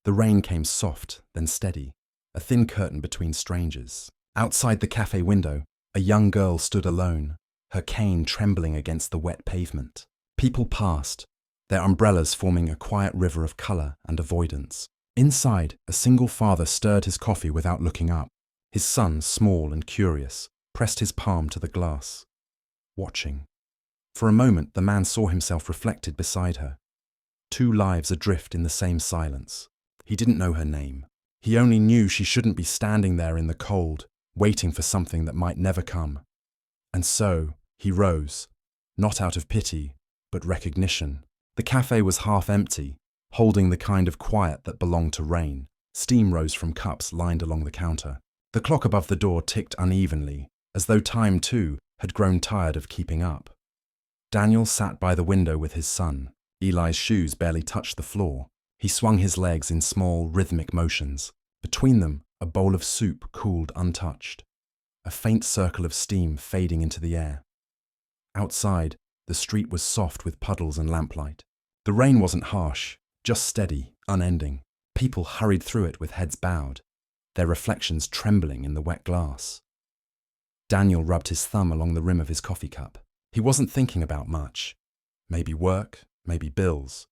The rain came soft, then steady, a thin curtain between strangers. Outside the cafe window, a young girl stood alone, her cane trembling against the wet pavement. People passed, their umbrellas forming a quiet river of colour and avoidance. Inside, a single father stirred his coffee without looking up. His son, small and curious, pressed his palm to the glass, watching. For a moment, the man saw himself reflected beside her. Two lives adrift in the same silence. He didn't know her name. He only knew she shouldn't be standing there in the cold, waiting for something that might never come. And so, he rose, not out of pity, but recognition. The cafe was half empty, holding the kind of quiet that belonged to rain. Steam rose from cups lined along the counter. The clock above the door ticked unevenly, as though time, too, had grown tired of keeping up. Daniel sat by the window with his son. Eli's shoes barely touched the floor. He swung his legs in small, rhythmic motions. Between them, a bowl of soup cooled untouched, a faint circle of steam fading into the air. Outside, the street was soft with puddles and lamplight. The rain wasn't harsh, just steady, unending. People hurried through it with heads bowed, their reflections trembling in the wet glass. Daniel rubbed his thumb along the rim of his coffee cup. He wasn't thinking about much. Maybe work, maybe bills.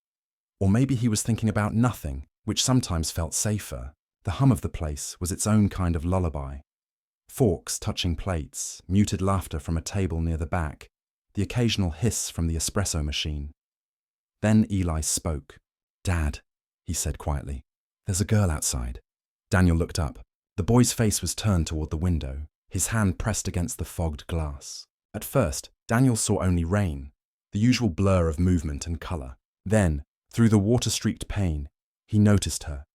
Or maybe he was thinking about nothing, which sometimes felt safer. The hum of the place was its own kind of lullaby. Forks touching plates, muted laughter from a table near the back, the occasional hiss from the espresso machine. Then Eli spoke. "Dad," he said quietly, "there's a girl outside." Daniel looked up. The boy's face was turned toward the window, his hand pressed against the fogged glass. At first, Daniel saw only rain, the usual blur of movement and colour. Then, through the water-streaked pane, he noticed her.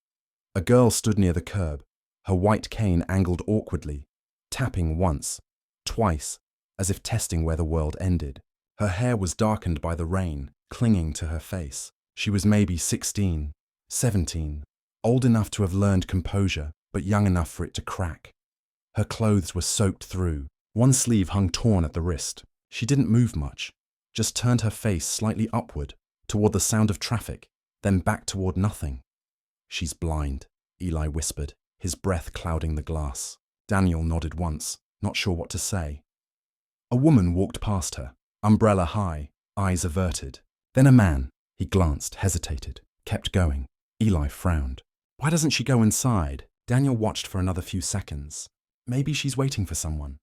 A girl stood near the curb, her white cane angled awkwardly, tapping once, twice, as if testing where the world ended. Her hair was darkened by the rain, clinging to her face. She was maybe 16, 17, old enough to have learned composure, but young enough for it to crack. Her clothes were soaked through. One sleeve hung torn at the wrist. She didn't move much, just turned her face slightly upward, toward the sound of traffic, then back toward nothing. "She's blind," Eli whispered, his breath clouding the glass. Daniel nodded once, not sure what to say. A woman walked past her, umbrella high, eyes averted. Then a man. He glanced, hesitated, kept going. Eli frowned. Why doesn't she go inside? Daniel watched for another few seconds. Maybe she's waiting for someone.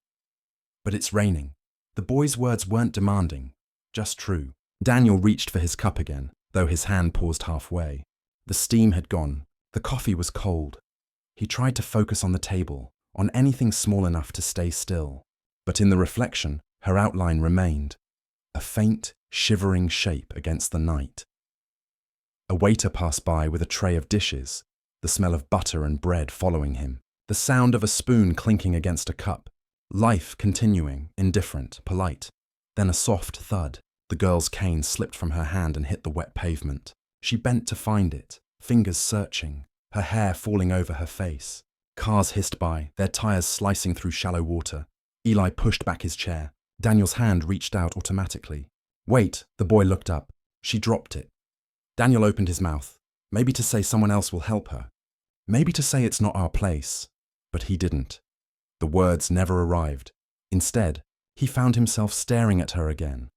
But it's raining. The boy's words weren't demanding, just true. Daniel reached for his cup again, though his hand paused halfway. The steam had gone. The coffee was cold. He tried to focus on the table, on anything small enough to stay still. But in the reflection, her outline remained, a faint, shivering shape against the night. A waiter passed by with a tray of dishes, the smell of butter and bread following him, the sound of a spoon clinking against a cup, life continuing, indifferent, polite. Then a soft thud. The girl's cane slipped from her hand and hit the wet pavement. She bent to find it, fingers searching, her hair falling over her face. Cars hissed by, their tires slicing through shallow water. Eli pushed back his chair. Daniel's hand reached out automatically. "Wait," the boy looked up. She dropped it. Daniel opened his mouth, maybe to say someone else will help her. Maybe to say it's not our place. But he didn't. The words never arrived. Instead, he found himself staring at her again.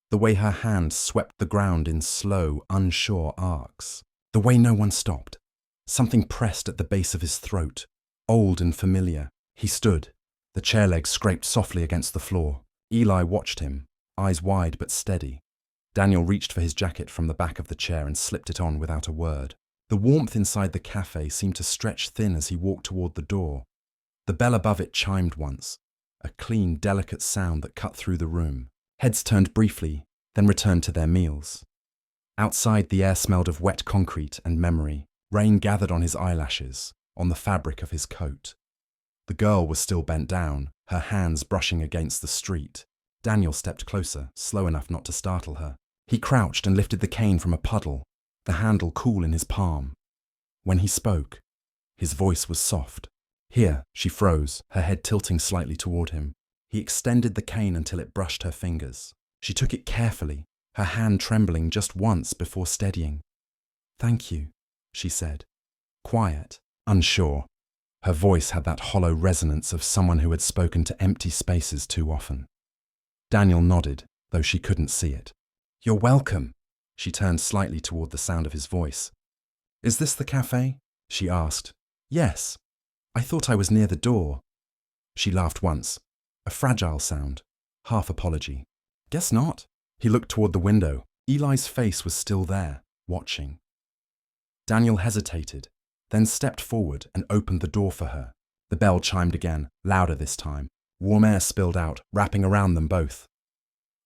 The way her hand swept the ground in slow, unsure arcs. The way no one stopped. Something pressed at the base of his throat, old and familiar. He stood. The chair legs scraped softly against the floor. Eli watched him, eyes wide but steady. Daniel reached for his jacket from the back of the chair and slipped it on without a word. The warmth inside the cafe seemed to stretch thin as he walked toward the door. The bell above it chimed once, a clean, delicate sound that cut through the room. Heads turned briefly, then returned to their meals. Outside, the air smelled of wet concrete and memory. Rain gathered on his eyelashes, on the fabric of his coat. The girl was still bent down, her hands brushing against the street. Daniel stepped closer, slow enough not to startle her. He crouched and lifted the cane from a puddle, the handle cool in his palm. When he spoke, his voice was soft. "Here," she froze, her head tilting slightly toward him. He extended the cane until it brushed her fingers. She took it carefully, her hand trembling just once before steadying. "Thank you," she said. quiet, unsure. Her voice had that hollow resonance of someone who had spoken to empty spaces too often. Daniel nodded, though she couldn't see it. "You're welcome." She turned slightly toward the sound of his voice. "Is this the cafe?" she asked. "Yes. I thought I was near the door." She laughed once, a fragile sound, half apology. "Guess not." He looked toward the window. Eli's face was still there, watching. Daniel hesitated, then stepped forward and opened the door for her. The bell chimed again, louder this time. Warm air spilled out, wrapping around them both.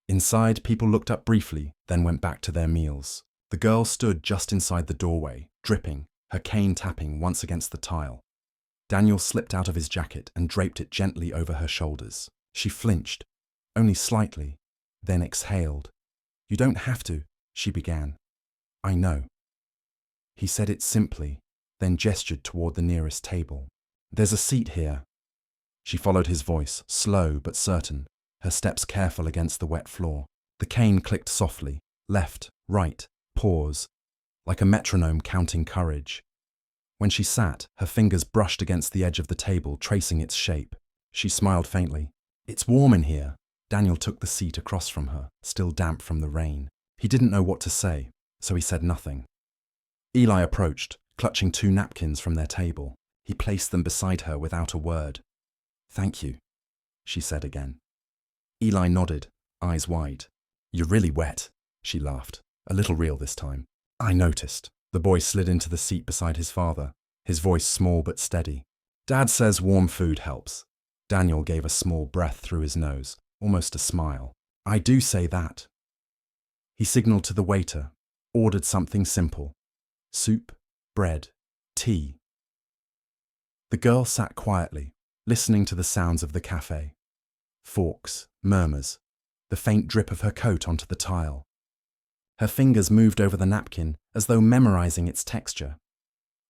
Inside, people looked up briefly, then went back to their meals. The girl stood just inside the doorway, dripping, her cane tapping once against the tile. Daniel slipped out of his jacket and draped it gently over her shoulders. She flinched, only slightly, then exhaled. "You don't have to," she began. "I know." He said it simply, then gestured toward the nearest table. "There's a seat here." She followed his voice, slow but certain, her steps careful against the wet floor. The cane clicked softly, left, right, pause, like a metronome counting courage. When she sat, her fingers brushed against the edge of the table, tracing its shape. She smiled faintly. "It's warm in here." Daniel took the seat across from her, still damp from the rain. He didn't know what to say, so he said nothing. Eli approached, clutching 2 napkins from their table. He placed them beside her without a word. "Thank you," she said again. Eli nodded, eyes wide. "You're really wet," she laughed, a little real this time. "I noticed." The boy slid into the seat beside his father, his voice small but steady. "Dad says warm food helps." Daniel gave a small breath through his nose, almost a smile. "I do say that." He signaled to the waiter, ordered something simple. Soup, bread, tea. The girl sat quietly, listening to the sounds of the cafe. Forks, murmurs, the faint drip of her coat onto the tile. Her fingers moved over the napkin as though memorizing its texture.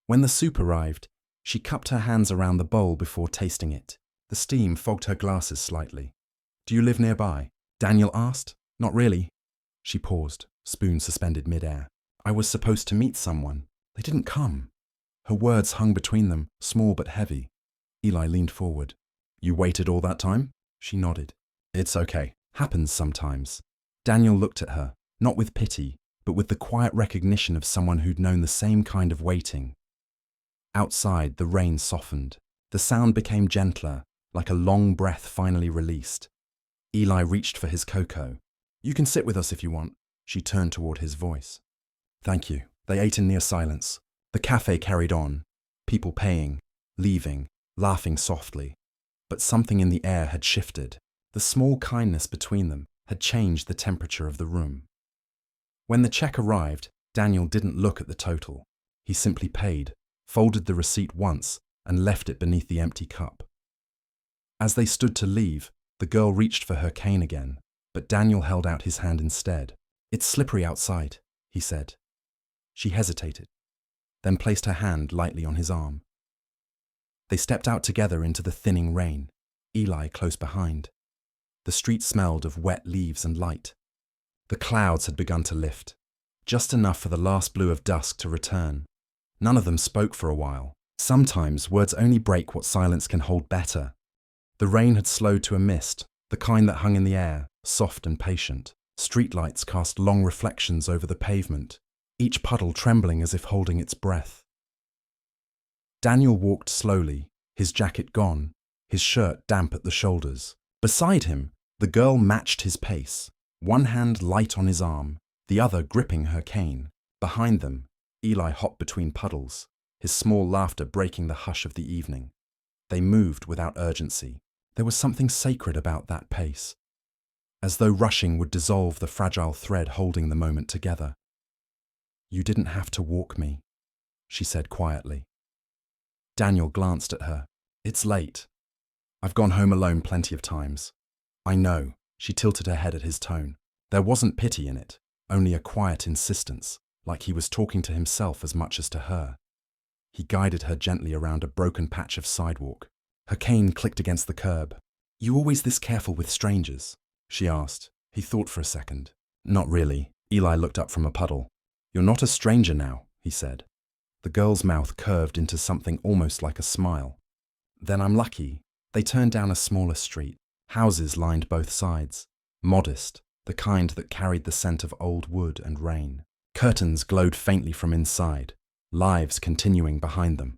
When the soup arrived, she cupped her hands around the bowl before tasting it. The steam fogged her glasses slightly. "Do you live nearby?" Daniel asked. "Not really." She paused, spoon suspended mid-air. "I was supposed to meet someone. They didn't come." Her words hung between them, small but heavy. Eli leaned forward. "You waited all that time?" She nodded. "It's okay. Happens sometimes." Daniel looked at her, not with pity, but with the quiet recognition of someone who'd known the same kind of waiting. Outside, the rain softened. The sound became gentler, like a long breath finally released. Eli reached for his cocoa. "You can sit with us if you want." She turned toward his voice. "Thank you." They ate in near silence. The cafe carried on, people paying, leaving, laughing softly. But something in the air had shifted. The small kindness between them had changed the temperature of the room. When the check arrived, Daniel didn't look at the total. He simply paid, folded the receipt once, and left it beneath the empty cup. As they stood to leave, the girl reached for her cane again, but Daniel held out his hand instead. "It's slippery outside," he said. She hesitated, then placed her hand lightly on his arm. They stepped out together into the thinning rain, Eli close behind. The street smelled of wet leaves and light. The clouds had begun to lift, just enough for the last blue of dusk to return. None of them spoke for a while. Sometimes words only break what silence can hold better. The rain had slowed to a mist, the kind that hung in the air, soft and patient. Streetlights cast long reflections over the pavement, each puddle trembling as if holding its breath. Daniel walked slowly, his jacket gone, his shirt damp at the shoulders. Beside him, the girl matched his pace, one hand light on his arm, the other gripping her cane. Behind them, Eli hopped between puddles, his small laughter breaking the hush of the evening. They moved without urgency. There was something sacred about that pace, as though rushing would dissolve the fragile thread holding the moment together. "You didn't have to walk me," she said quietly. Daniel glanced at her. "It's late. I've gone home alone plenty of times." "I know." She tilted her head at his tone. There wasn't pity in it, only a quiet insistence, like he was talking to himself as much as to her. He guided her gently around a broken patch of sidewalk. Her cane clicked against the curb. "You always this careful with strangers?" she asked. He thought for a second. "Not really." Eli looked up from a puddle. "You're not a stranger now," he said. The girl's mouth curved into something almost like a smile. Then I'm lucky. They turned down a smaller street. Houses lined both sides. Modest, the kind that carried the scent of old wood and rain. Curtains glowed faintly from inside, lives continuing behind them.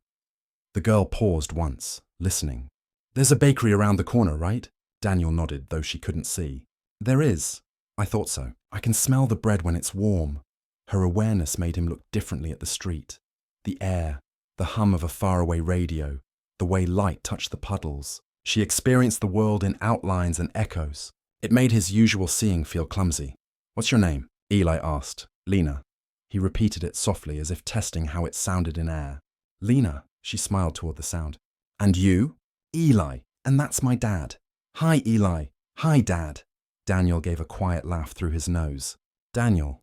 The girl paused once, listening. There's a bakery around the corner, right? Daniel nodded, though she couldn't see. There is. I thought so. I can smell the bread when it's warm. Her awareness made him look differently at the street. The air, the hum of a faraway radio, the way light touched the puddles. She experienced the world in outlines and echoes. It made his usual seeing feel clumsy. What's your name? Eli asked. Lena. He repeated it softly as if testing how it sounded in air. Lena, she smiled toward the sound. And you? Eli, and that's my dad. Hi, Eli. Hi, Dad. Daniel gave a quiet laugh through his nose. Daniel,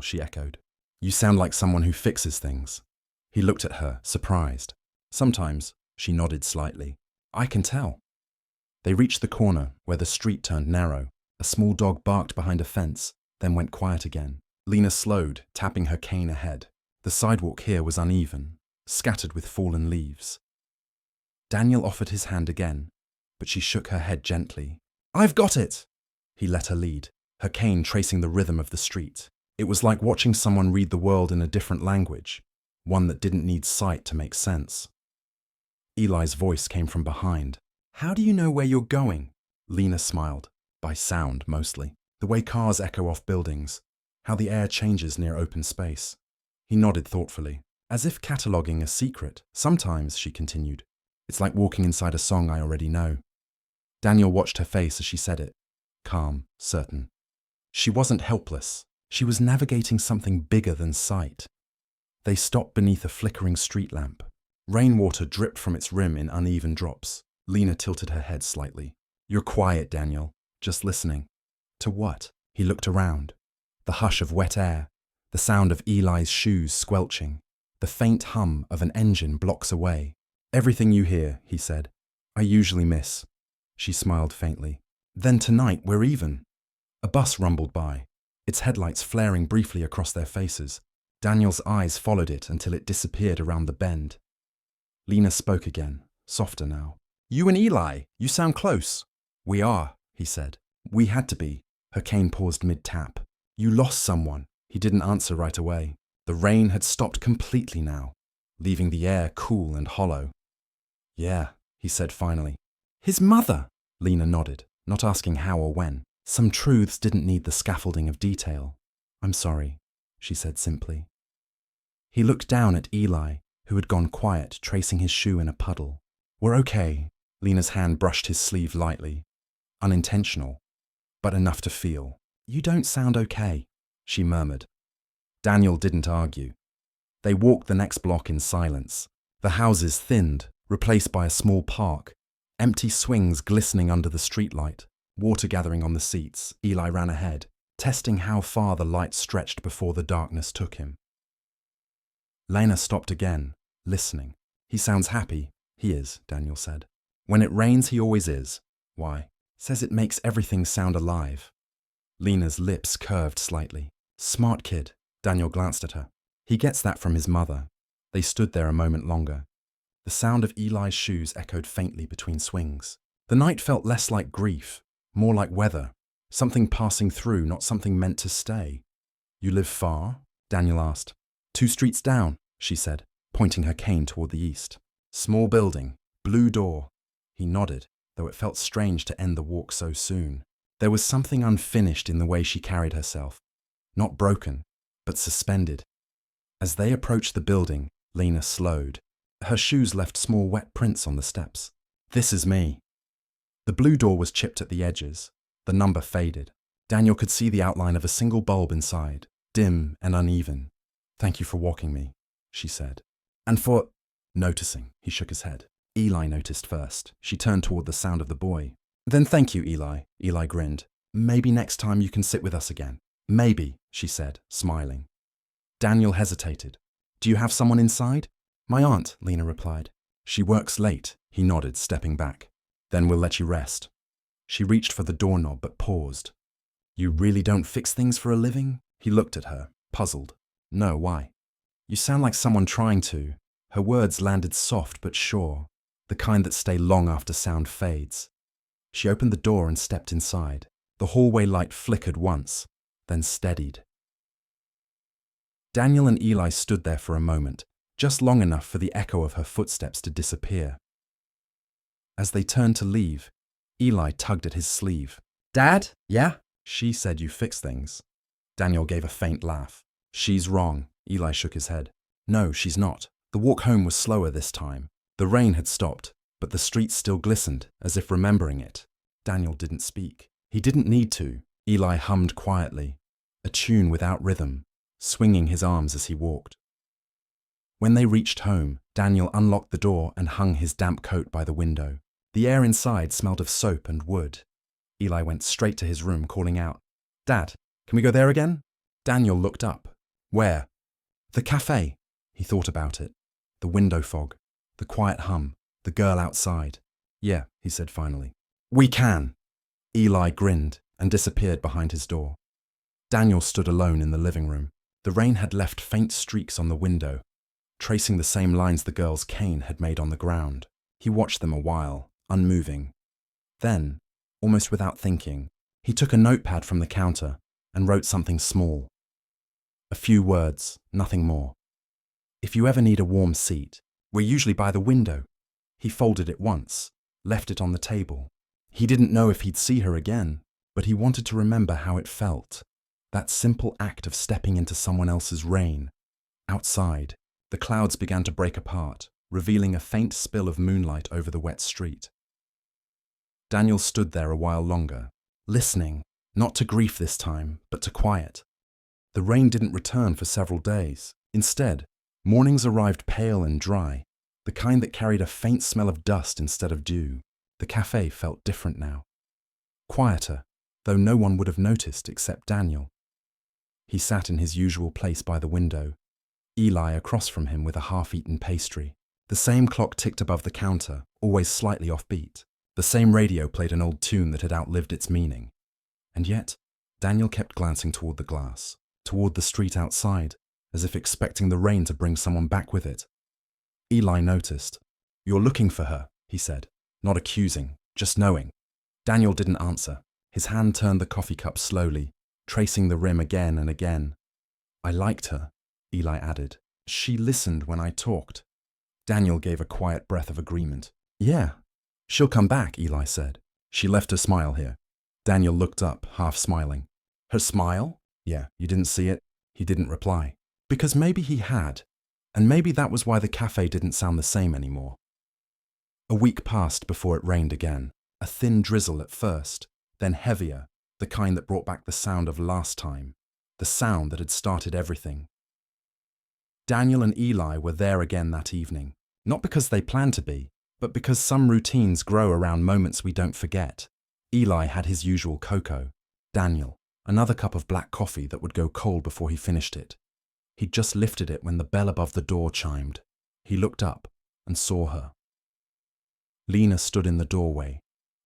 she echoed. You sound like someone who fixes things. He looked at her, surprised. Sometimes, she nodded slightly. I can tell. They reached the corner, where the street turned narrow. A small dog barked behind a fence, then went quiet again. Lena slowed, tapping her cane ahead. The sidewalk here was uneven, scattered with fallen leaves. Daniel offered his hand again, but she shook her head gently. I've got it! He let her lead, her cane tracing the rhythm of the street. It was like watching someone read the world in a different language, one that didn't need sight to make sense. Eli's voice came from behind. How do you know where you're going? Lena smiled, by sound mostly. The way cars echo off buildings, how the air changes near open space. He nodded thoughtfully, as if cataloguing a secret. Sometimes, she continued, it's like walking inside a song I already know. Daniel watched her face as she said it, calm, certain. She wasn't helpless. She was navigating something bigger than sight. They stopped beneath a flickering street lamp. Rainwater dripped from its rim in uneven drops. Lena tilted her head slightly. You're quiet, Daniel. Just listening. To what? He looked around. The hush of wet air, the sound of Eli's shoes squelching, the faint hum of an engine blocks away. Everything you hear, he said. I usually miss. She smiled faintly. Then tonight we're even. A bus rumbled by, its headlights flaring briefly across their faces. Daniel's eyes followed it until it disappeared around the bend. Lena spoke again, softer now. You and Eli, you sound close. We are, he said. We had to be. Her cane paused mid-tap. You lost someone. He didn't answer right away. The rain had stopped completely now, leaving the air cool and hollow. Yeah, he said finally. His mother! Lena nodded, not asking how or when. Some truths didn't need the scaffolding of detail. I'm sorry, she said simply. He looked down at Eli, who had gone quiet, tracing his shoe in a puddle. We're okay. Lena's hand brushed his sleeve lightly. Unintentional, but enough to feel. You don't sound okay, she murmured. Daniel didn't argue. They walked the next block in silence. The houses thinned, replaced by a small park. Empty swings glistening under the streetlight, water gathering on the seats. Eli ran ahead, testing how far the light stretched before the darkness took him. Lena stopped again, listening. He sounds happy. He is, Daniel said. When it rains, he always is. Why? Says it makes everything sound alive. Lena's lips curved slightly. Smart kid. Daniel glanced at her. He gets that from his mother. They stood there a moment longer. The sound of Eli's shoes echoed faintly between swings. The night felt less like grief, more like weather. Something passing through, not something meant to stay. You live far? Daniel asked. 2 streets down, she said, pointing her cane toward the east. Small building, blue door. He nodded, though it felt strange to end the walk so soon. There was something unfinished in the way she carried herself. Not broken, but suspended. As they approached the building, Lena slowed. Her shoes left small wet prints on the steps. This is me. The blue door was chipped at the edges. The number faded. Daniel could see the outline of a single bulb inside, dim and uneven. Thank you for walking me, she said. And for noticing, he shook his head. Eli noticed first. She turned toward the sound of the boy. Then thank you, Eli. Eli grinned. Maybe next time you can sit with us again. Maybe, she said, smiling. Daniel hesitated. Do you have someone inside? My aunt, Lena replied. She works late, he nodded, stepping back. Then we'll let you rest. She reached for the doorknob but paused. You really don't fix things for a living? He looked at her, puzzled. No, why? You sound like someone trying to. Her words landed soft but sure, the kind that stay long after sound fades. She opened the door and stepped inside. The hallway light flickered once, then steadied. Daniel and Eli stood there for a moment, just long enough for the echo of her footsteps to disappear. As they turned to leave, Eli tugged at his sleeve. "Dad? Yeah?" "She said you fix things." Daniel gave a faint laugh. "She's wrong." Eli shook his head. "No, she's not." The walk home was slower this time. The rain had stopped, but the streets still glistened, as if remembering it. Daniel didn't speak. He didn't need to. Eli hummed quietly, a tune without rhythm, swinging his arms as he walked. When they reached home, Daniel unlocked the door and hung his damp coat by the window. The air inside smelled of soap and wood. Eli went straight to his room, calling out, "Dad, can we go there again?" Daniel looked up. "Where?" "The cafe." He thought about it. The window fog, the quiet hum, the girl outside. "Yeah," he said finally. "We can." Eli grinned and disappeared behind his door. Daniel stood alone in the living room. The rain had left faint streaks on the window, tracing the same lines the girl's cane had made on the ground. He watched them a while, unmoving. Then, almost without thinking, he took a notepad from the counter and wrote something small. A few words, nothing more. "If you ever need a warm seat, we're usually by the window." He folded it once, left it on the table. He didn't know if he'd see her again, but he wanted to remember how it felt. That simple act of stepping into someone else's rain. Outside, the clouds began to break apart, revealing a faint spill of moonlight over the wet street. Daniel stood there a while longer, listening, not to grief this time, but to quiet. The rain didn't return for several days. Instead, mornings arrived pale and dry, the kind that carried a faint smell of dust instead of dew. The cafe felt different now. Quieter, though no one would have noticed except Daniel. He sat in his usual place by the window, Eli across from him with a half-eaten pastry. The same clock ticked above the counter, always slightly off-beat. The same radio played an old tune that had outlived its meaning. And yet, Daniel kept glancing toward the glass, toward the street outside, as if expecting the rain to bring someone back with it. Eli noticed. "You're looking for her," he said, not accusing, just knowing. Daniel didn't answer. His hand turned the coffee cup slowly, tracing the rim again and again. "I liked her," Eli added. "She listened when I talked." Daniel gave a quiet breath of agreement. "Yeah, she'll come back," Eli said. "She left her smile here." Daniel looked up, half smiling. "Her smile?" "Yeah, you didn't see it?" He didn't reply. Because maybe he had, and maybe that was why the cafe didn't sound the same anymore. A week passed before it rained again, a thin drizzle at first, then heavier, the kind that brought back the sound of last time, the sound that had started everything. Daniel and Eli were there again that evening, not because they planned to be, but because some routines grow around moments we don't forget. Eli had his usual cocoa. Daniel, another cup of black coffee that would go cold before he finished it. He'd just lifted it when the bell above the door chimed. He looked up and saw her. Lena stood in the doorway,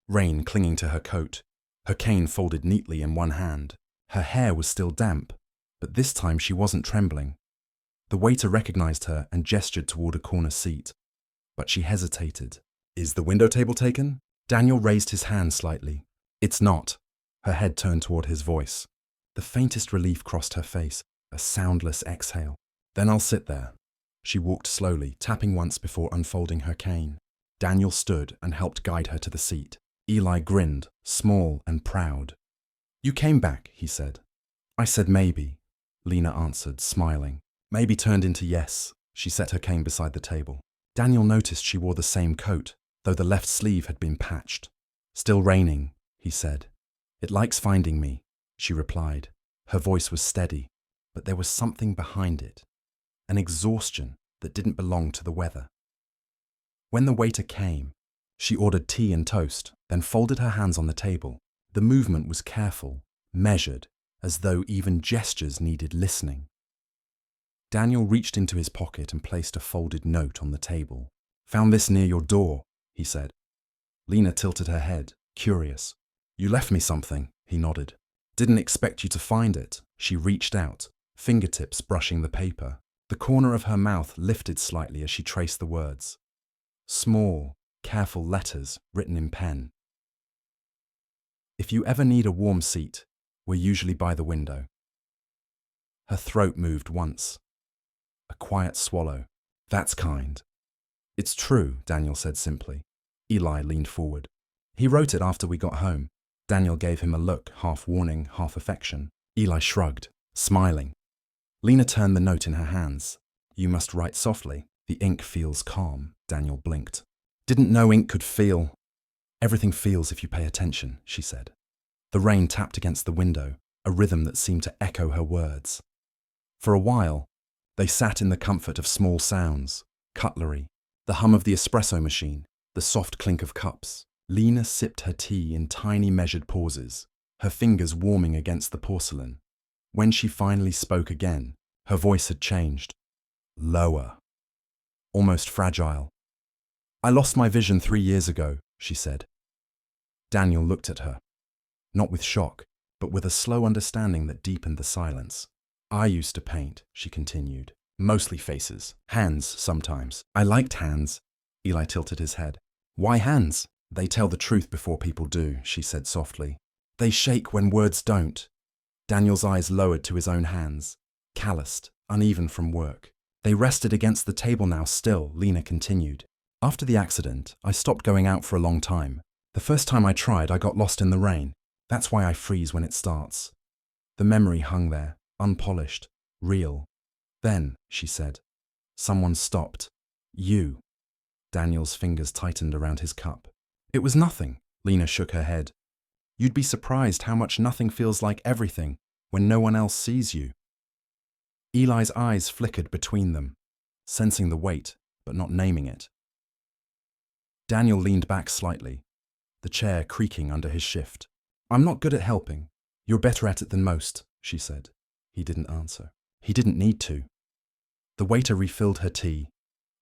rain clinging to her coat, her cane folded neatly in one hand. Her hair was still damp, but this time she wasn't trembling. The waiter recognized her and gestured toward a corner seat, but she hesitated. "Is the window table taken?" Daniel raised his hand slightly. "It's not." Her head turned toward his voice. The faintest relief crossed her face, a soundless exhale. "Then I'll sit there." She walked slowly, tapping once before unfolding her cane. Daniel stood and helped guide her to the seat. Eli grinned, small and proud. "You came back," he said. "I said maybe," Lena answered, smiling. Maybe turned into yes. She set her cane beside the table. Daniel noticed she wore the same coat, though the left sleeve had been patched. "Still raining," he said. "It likes finding me," she replied. Her voice was steady, but there was something behind it, an exhaustion that didn't belong to the weather. When the waiter came, she ordered tea and toast, then folded her hands on the table. The movement was careful, measured, as though even gestures needed listening. Daniel reached into his pocket and placed a folded note on the table. "Found this near your door," he said. Lena tilted her head, curious. "You left me something," he nodded. "Didn't expect you to find it." She reached out, fingertips brushing the paper. The corner of her mouth lifted slightly as she traced the words. Small, careful letters written in pen. If you ever need a warm seat, we're usually by the window. Her throat moved once. A quiet swallow. That's kind. It's true, Daniel said simply. Eli leaned forward. He wrote it after we got home. Daniel gave him a look, half warning, half affection. Eli shrugged, smiling. Lena turned the note in her hands. You must write softly. The ink feels calm, Daniel blinked. Didn't know ink could feel. Everything feels if you pay attention, she said. The rain tapped against the window, a rhythm that seemed to echo her words. For a while, they sat in the comfort of small sounds, cutlery, the hum of the espresso machine, the soft clink of cups. Lena sipped her tea in tiny measured pauses, her fingers warming against the porcelain. When she finally spoke again, her voice had changed. Lower. Almost fragile. I lost my vision 3 years ago, she said. Daniel looked at her, not with shock, but with a slow understanding that deepened the silence. I used to paint, she continued. Mostly faces. Hands, sometimes. I liked hands. Eli tilted his head. Why hands? They tell the truth before people do, she said softly. They shake when words don't. Daniel's eyes lowered to his own hands, calloused, uneven from work. They rested against the table now still, Lena continued. After the accident, I stopped going out for a long time. The first time I tried, I got lost in the rain. That's why I freeze when it starts. The memory hung there, unpolished, real. Then, she said, someone stopped. You. Daniel's fingers tightened around his cup. It was nothing, Lena shook her head. You'd be surprised how much nothing feels like everything when no one else sees you. Eli's eyes flickered between them, sensing the weight, but not naming it. Daniel leaned back slightly, the chair creaking under his shift. I'm not good at helping. You're better at it than most, she said. He didn't answer. He didn't need to. The waiter refilled her tea,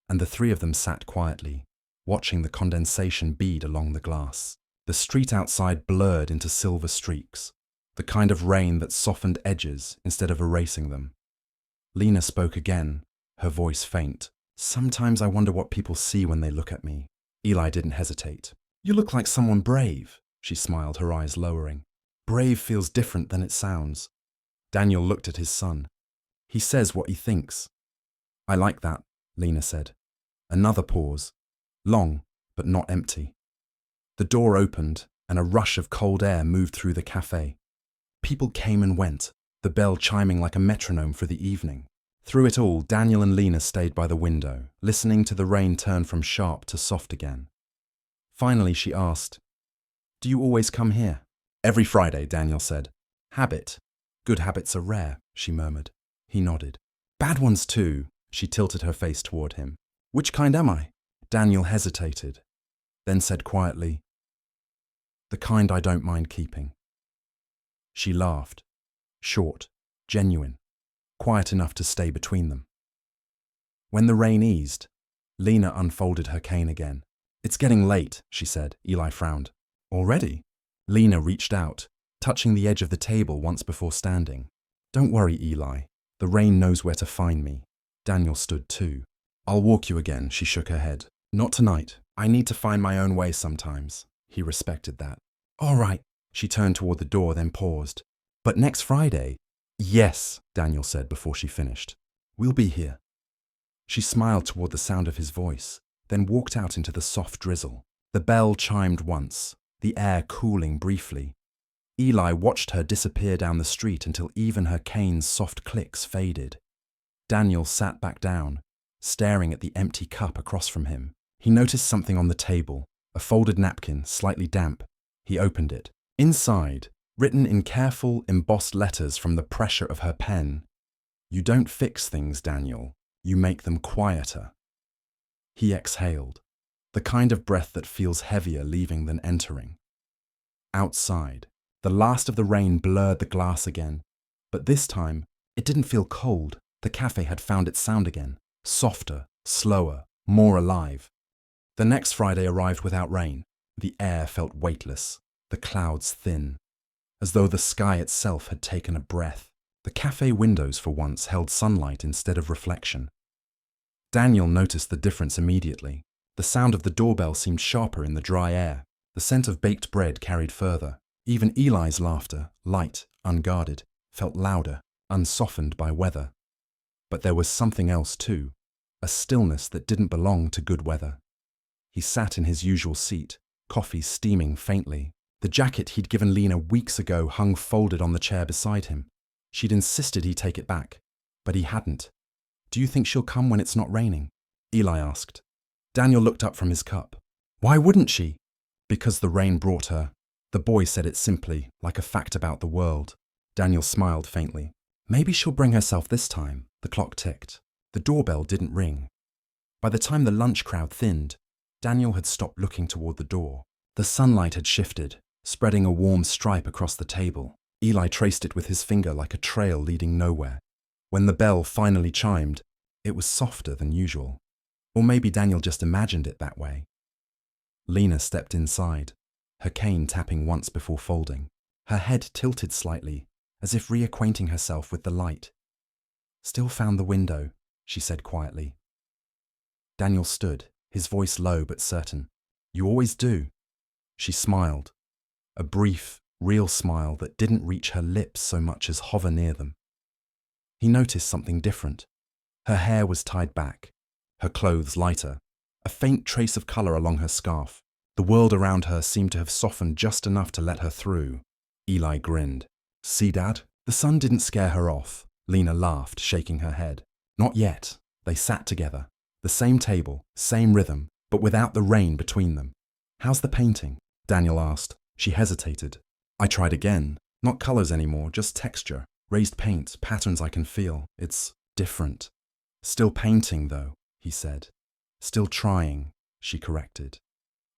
and the three of them sat quietly, watching the condensation bead along the glass. The street outside blurred into silver streaks, the kind of rain that softened edges instead of erasing them. Lena spoke again, her voice faint. Sometimes I wonder what people see when they look at me. Eli didn't hesitate. You look like someone brave, she smiled, her eyes lowering. Brave feels different than it sounds. Daniel looked at his son. He says what he thinks. I like that, Lena said. Another pause. Long, but not empty. The door opened, and a rush of cold air moved through the cafe. People came and went, the bell chiming like a metronome for the evening. Through it all, Daniel and Lena stayed by the window, listening to the rain turn from sharp to soft again. Finally, she asked, Do you always come here? Every Friday, Daniel said. Habit. Good habits are rare, she murmured. He nodded. Bad ones too, she tilted her face toward him. Which kind am I? Daniel hesitated, then said quietly, The kind I don't mind keeping. She laughed, short, genuine, quiet enough to stay between them. When the rain eased, Lena unfolded her cane again. It's getting late, she said. Eli frowned. Already? Lena reached out, touching the edge of the table once before standing. Don't worry, Eli. The rain knows where to find me. Daniel stood too. I'll walk you again, she shook her head. Not tonight. I need to find my own way sometimes. He respected that. All right. She turned toward the door, then paused. But next Friday? Yes, Daniel said before she finished. We'll be here. She smiled toward the sound of his voice, then walked out into the soft drizzle. The bell chimed once, the air cooling briefly. Eli watched her disappear down the street until even her cane's soft clicks faded. Daniel sat back down, staring at the empty cup across from him. He noticed something on the table, a folded napkin, slightly damp. He opened it. Inside, written in careful, embossed letters from the pressure of her pen, You don't fix things, Daniel. You make them quieter. He exhaled, the kind of breath that feels heavier leaving than entering. Outside, the last of the rain blurred the glass again, but this time, it didn't feel cold. The cafe had found its sound again, softer, slower, more alive. The next Friday arrived without rain. The air felt weightless, the clouds thin, as though the sky itself had taken a breath. The cafe windows for once held sunlight instead of reflection. Daniel noticed the difference immediately. The sound of the doorbell seemed sharper in the dry air. The scent of baked bread carried further. Even Eli's laughter, light, unguarded, felt louder, unsoftened by weather. But there was something else too, a stillness that didn't belong to good weather. He sat in his usual seat, coffee steaming faintly. The jacket he'd given Lena weeks ago hung folded on the chair beside him. She'd insisted he take it back, but he hadn't. "Do you think she'll come when it's not raining?" Eli asked. Daniel looked up from his cup. "Why wouldn't she?" "Because the rain brought her." The boy said it simply, like a fact about the world. Daniel smiled faintly. "Maybe she'll bring herself this time." The clock ticked. The doorbell didn't ring. By the time the lunch crowd thinned, Daniel had stopped looking toward the door. The sunlight had shifted, spreading a warm stripe across the table. Eli traced it with his finger like a trail leading nowhere. When the bell finally chimed, it was softer than usual. Or maybe Daniel just imagined it that way. Lena stepped inside, her cane tapping once before folding. Her head tilted slightly, as if reacquainting herself with the light. "Still found the window," she said quietly. Daniel stood, his voice low but certain. "You always do." She smiled, a brief, real smile that didn't reach her lips so much as hover near them. He noticed something different. Her hair was tied back, her clothes lighter, a faint trace of color along her scarf. The world around her seemed to have softened just enough to let her through. Eli grinned. "See, Dad?" The sun didn't scare her off. Lena laughed, shaking her head. "Not yet." They sat together. The same table, same rhythm, but without the rain between them. "How's the painting?" Daniel asked. She hesitated. "I tried again. Not colors anymore, just texture. Raised paint, patterns I can feel. It's different." "Still painting, though," he said. "Still trying," she corrected.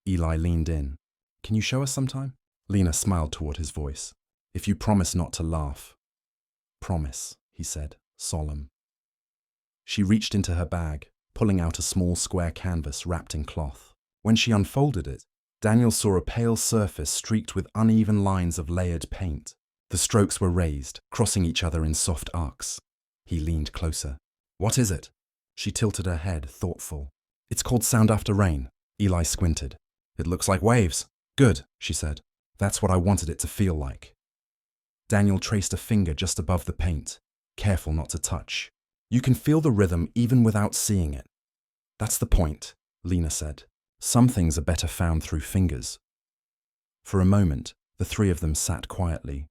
Eli leaned in. "Can you show us sometime?" Lena smiled toward his voice. "If you promise not to laugh." "Promise," he said, solemn. She reached into her bag, pulling out a small square canvas wrapped in cloth. When she unfolded it, Daniel saw a pale surface streaked with uneven lines of layered paint. The strokes were raised, crossing each other in soft arcs. He leaned closer. "What is it?" She tilted her head, thoughtful. "It's called Sound After Rain." Eli squinted. "It looks like waves." "Good," she said. "That's what I wanted it to feel like." Daniel traced a finger just above the paint, careful not to touch. "You can feel the rhythm even without seeing it." "That's the point," Lena said. "Some things are better found through fingers." For a moment, the three of them sat quietly,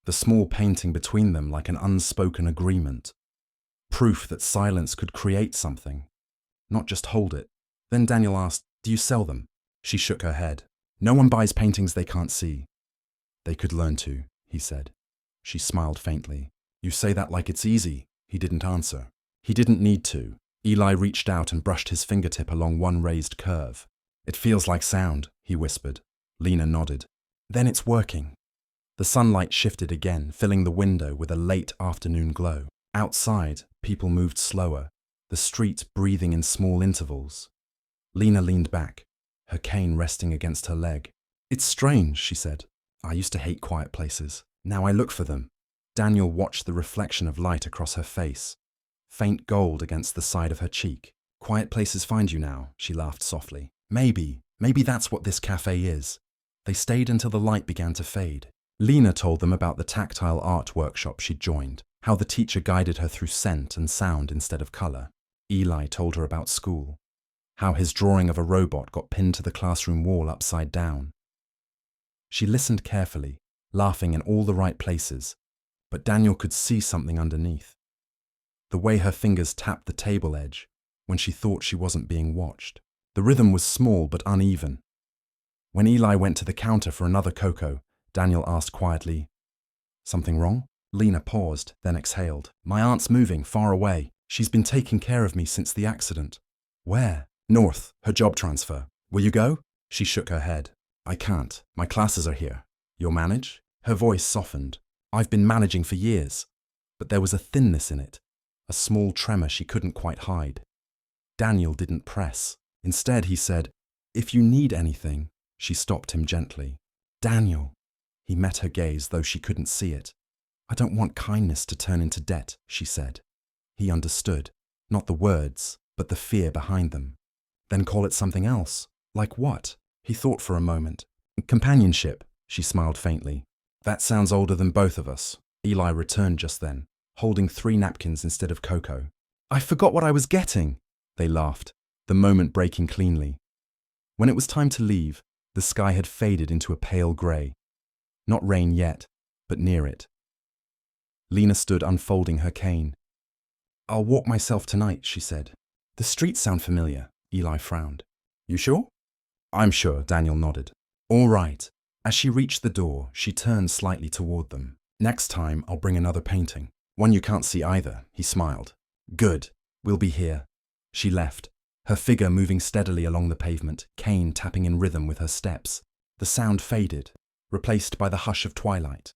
the small painting between them like an unspoken agreement. Proof that silence could create something, not just hold it. Then Daniel asked, "Do you sell them?" She shook her head. "No one buys paintings they can't see." "They could learn to," he said. She smiled faintly. "You say that like it's easy." He didn't answer. He didn't need to. Eli reached out and brushed his fingertip along one raised curve. "It feels like sound," he whispered. Lena nodded. "Then it's working." The sunlight shifted again, filling the window with a late afternoon glow. Outside, people moved slower, the street breathing in small intervals. Lena leaned back, her cane resting against her leg. "It's strange," she said. "I used to hate quiet places. Now I look for them." Daniel watched the reflection of light across her face, faint gold against the side of her cheek. "Quiet places find you now," she laughed softly. Maybe that's what this cafe is." They stayed until the light began to fade. Lena told them about the tactile art workshop she'd joined, how the teacher guided her through scent and sound instead of color. Eli told her about school, how his drawing of a robot got pinned to the classroom wall upside down. She listened carefully, laughing in all the right places, but Daniel could see something underneath. The way her fingers tapped the table edge when she thought she wasn't being watched. The rhythm was small but uneven. When Eli went to the counter for another cocoa, Daniel asked quietly, "Something wrong?" Lena paused, then exhaled. "My aunt's moving, far away. She's been taking care of me since the accident." "Where?" "North, her job transfer. Will you go?" She shook her head. "I can't. My classes are here." "You'll manage?" Her voice softened. "I've been managing for years." But there was a thinness in it, a small tremor she couldn't quite hide. Daniel didn't press. Instead, he said, "If you need anything." She stopped him gently. "Daniel." He met her gaze, though she couldn't see it. I don't want kindness to turn into debt, she said. He understood, not the words, but the fear behind them. Then call it something else. Like what? He thought for a moment. Companionship, she smiled faintly. That sounds older than both of us. Eli returned just then, holding 3 napkins instead of cocoa. I forgot what I was getting, they laughed, the moment breaking cleanly. When it was time to leave, the sky had faded into a pale grey. Not rain yet, but near it. Lena stood unfolding her cane. I'll walk myself tonight, she said. The streets sound familiar, Eli frowned. You sure? I'm sure, Daniel nodded. All right. As she reached the door, she turned slightly toward them. Next time, I'll bring another painting. One you can't see either, he smiled. Good. We'll be here. She left, her figure moving steadily along the pavement, cane tapping in rhythm with her steps. The sound faded, replaced by the hush of twilight.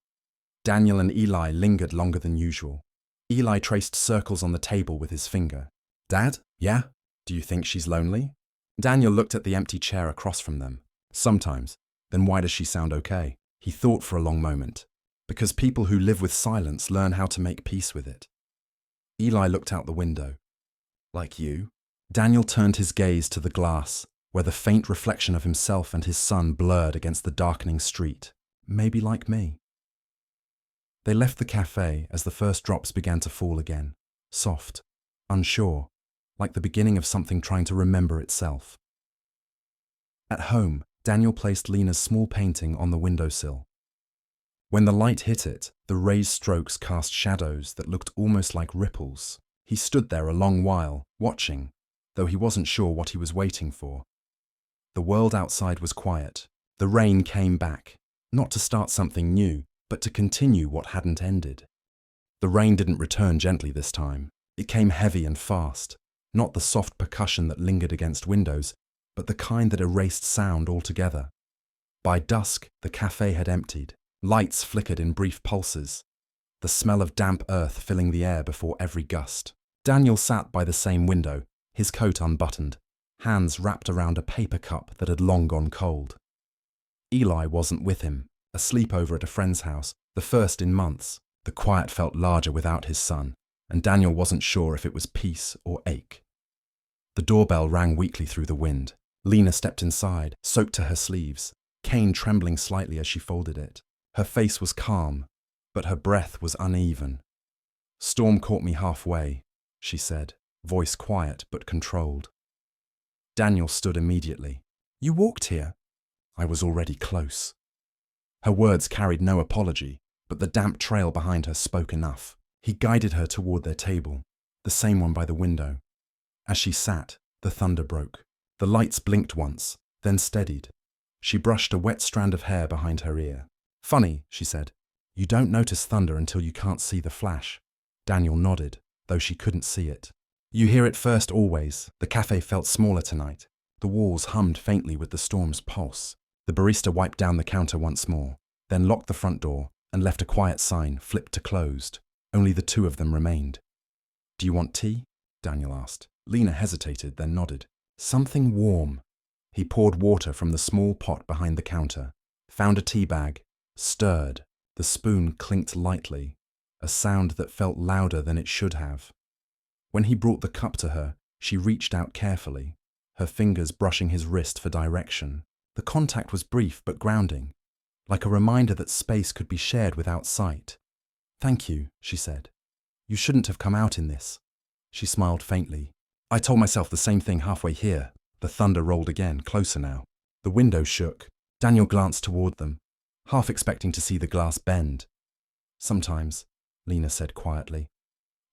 Daniel and Eli lingered longer than usual. Eli traced circles on the table with his finger. Dad? Yeah? Do you think she's lonely? Daniel looked at the empty chair across from them. Sometimes. Then why does she sound okay? He thought for a long moment. Because people who live with silence learn how to make peace with it. Eli looked out the window. Like you? Daniel turned his gaze to the glass, where the faint reflection of himself and his son blurred against the darkening street. Maybe like me. They left the cafe as the first drops began to fall again, soft, unsure, like the beginning of something trying to remember itself. At home, Daniel placed Lena's small painting on the windowsill. When the light hit it, the raised strokes cast shadows that looked almost like ripples. He stood there a long while, watching, though he wasn't sure what he was waiting for. The world outside was quiet. The rain came back, not to start something new, but to continue what hadn't ended. The rain didn't return gently this time. It came heavy and fast, not the soft percussion that lingered against windows, but the kind that erased sound altogether. By dusk, the cafe had emptied. Lights flickered in brief pulses, the smell of damp earth filling the air before every gust. Daniel sat by the same window, his coat unbuttoned, hands wrapped around a paper cup that had long gone cold. Eli wasn't with him, asleep over at a friend's house, the first in months. The quiet felt larger without his son, and Daniel wasn't sure if it was peace or ache. The doorbell rang weakly through the wind. Lena stepped inside, soaked to her sleeves, cane trembling slightly as she folded it. Her face was calm, but her breath was uneven. Storm caught me halfway, she said, voice quiet but controlled. Daniel stood immediately. You walked here? I was already close. Her words carried no apology, but the damp trail behind her spoke enough. He guided her toward their table, the same one by the window. As she sat, the thunder broke. The lights blinked once, then steadied. She brushed a wet strand of hair behind her ear. Funny, she said. You don't notice thunder until you can't see the flash. Daniel nodded, though she couldn't see it. You hear it first always. The cafe felt smaller tonight. The walls hummed faintly with the storm's pulse. The barista wiped down the counter once more, then locked the front door and left a quiet sign flipped to closed. Only the two of them remained. Do you want tea? Daniel asked. Lena hesitated, then nodded. Something warm. He poured water from the small pot behind the counter, found a tea bag, stirred. The spoon clinked lightly, a sound that felt louder than it should have. When he brought the cup to her, she reached out carefully, her fingers brushing his wrist for direction. The contact was brief but grounding, like a reminder that space could be shared without sight. Thank you, she said. You shouldn't have come out in this. She smiled faintly. I told myself the same thing halfway here. The thunder rolled again, closer now. The window shook. Daniel glanced toward them, half expecting to see the glass bend. Sometimes, Lena said quietly.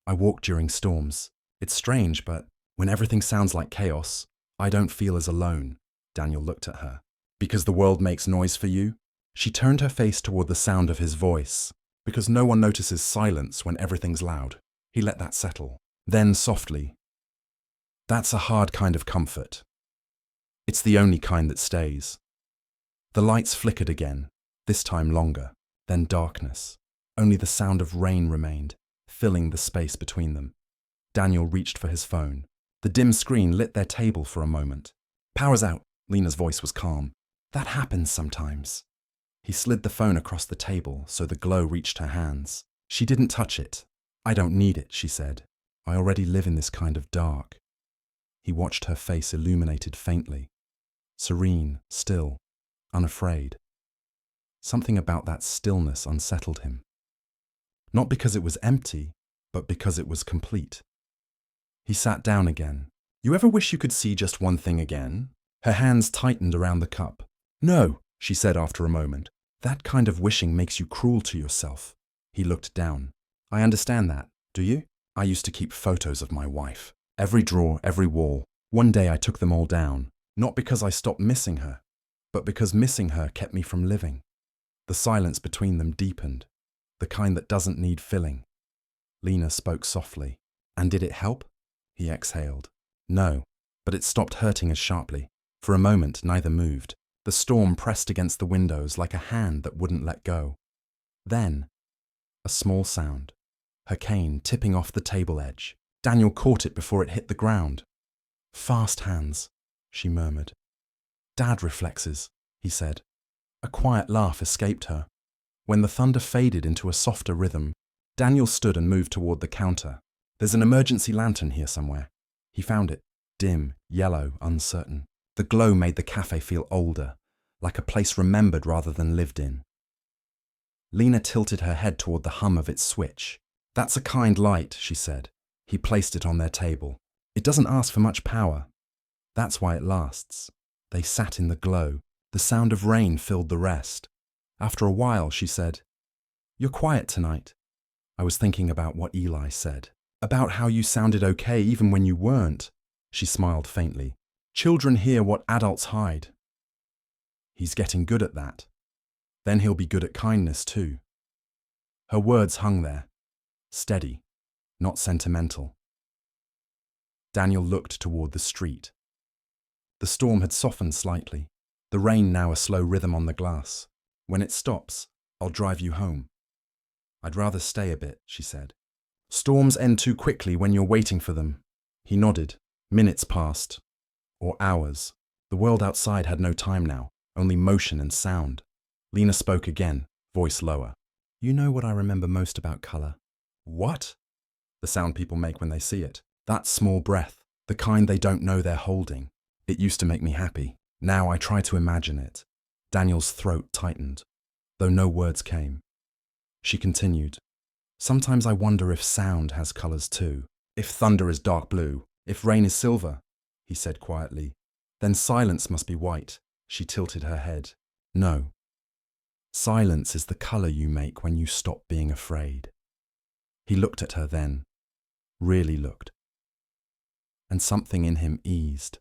I walk during storms. It's strange, but when everything sounds like chaos, I don't feel as alone. Daniel looked at her. Because the world makes noise for you? She turned her face toward the sound of his voice. Because no one notices silence when everything's loud. He let that settle. Then softly. That's a hard kind of comfort. It's the only kind that stays. The lights flickered again, this time longer, then darkness. Only the sound of rain remained, filling the space between them. Daniel reached for his phone. The dim screen lit their table for a moment. Power's out, Lena's voice was calm. That happens sometimes. He slid the phone across the table so the glow reached her hands. She didn't touch it. I don't need it, she said. I already live in this kind of dark. He watched her face illuminated faintly, serene, still, unafraid. Something about that stillness unsettled him. Not because it was empty, but because it was complete. He sat down again. You ever wish you could see just one thing again? Her hands tightened around the cup. No, she said after a moment. That kind of wishing makes you cruel to yourself. He looked down. I understand that, do you? I used to keep photos of my wife. Every drawer, every wall. One day I took them all down. Not because I stopped missing her, but because missing her kept me from living. The silence between them deepened, the kind that doesn't need filling. Lena spoke softly. And did it help? He exhaled. No, but it stopped hurting as sharply. For a moment, neither moved. The storm pressed against the windows like a hand that wouldn't let go. Then, a small sound. Her cane tipping off the table edge. Daniel caught it before it hit the ground. Fast hands, she murmured. Dad reflexes, he said. A quiet laugh escaped her. When the thunder faded into a softer rhythm, Daniel stood and moved toward the counter. There's an emergency lantern here somewhere. He found it, dim, yellow, uncertain. The glow made the cafe feel older, like a place remembered rather than lived in. Lena tilted her head toward the hum of its switch. That's a kind light, she said. He placed it on their table. It doesn't ask for much power. That's why it lasts. They sat in the glow. The sound of rain filled the rest. After a while, she said, You're quiet tonight. I was thinking about what Eli said. About how you sounded okay even when you weren't. She smiled faintly. Children hear what adults hide. He's getting good at that. Then he'll be good at kindness too. Her words hung there. Steady, not sentimental. Daniel looked toward the street. The storm had softened slightly, the rain now a slow rhythm on the glass. When it stops, I'll drive you home. I'd rather stay a bit, she said. Storms end too quickly when you're waiting for them. He nodded. Minutes passed. Or hours. The world outside had no time now, only motion and sound. Lena spoke again, voice lower. You know what I remember most about color? What? The sound people make when they see it. That small breath, the kind they don't know they're holding. It used to make me happy. Now I try to imagine it. Daniel's throat tightened, though no words came. She continued. Sometimes I wonder if sound has colors too. If thunder is dark blue, if rain is silver, he said quietly. Then silence must be white. She tilted her head. No. Silence is the color you make when you stop being afraid. He looked at her then. Really looked. And something in him eased.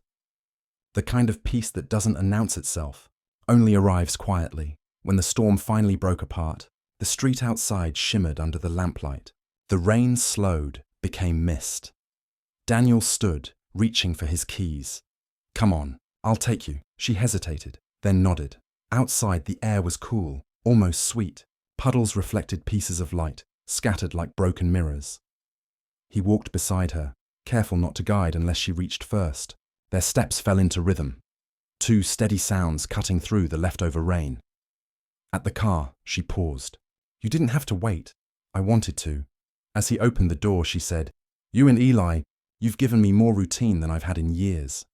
The kind of peace that doesn't announce itself, only arrives quietly. When the storm finally broke apart, the street outside shimmered under the lamplight. The rain slowed, became mist. Daniel stood, reaching for his keys. Come on, I'll take you. She hesitated, then nodded. Outside the air was cool, almost sweet. Puddles reflected pieces of light, scattered like broken mirrors. He walked beside her, careful not to guide unless she reached first. Their steps fell into rhythm. Two steady sounds cutting through the leftover rain. At the car, she paused. You didn't have to wait. I wanted to. As he opened the door, she said, You and Eli, you've given me more routine than I've had in years.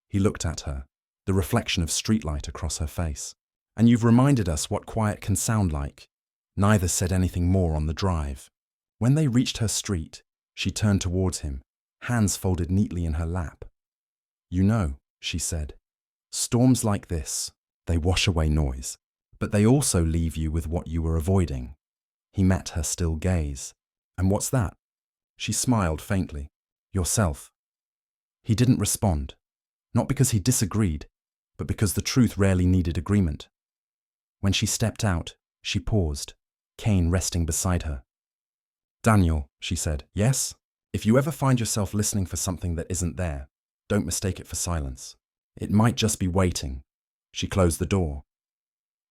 He looked at her, the reflection of streetlight across her face. And you've reminded us what quiet can sound like. Neither said anything more on the drive. When they reached her street, she turned towards him, hands folded neatly in her lap. You know, she said, storms like this, they wash away noise, but they also leave you with what you were avoiding. He met her still gaze. And what's that? She smiled faintly. Yourself. He didn't respond, not because he disagreed, but because the truth rarely needed agreement. When she stepped out, she paused, Kane resting beside her. Daniel, she said, yes? If you ever find yourself listening for something that isn't there, don't mistake it for silence. It might just be waiting. She closed the door.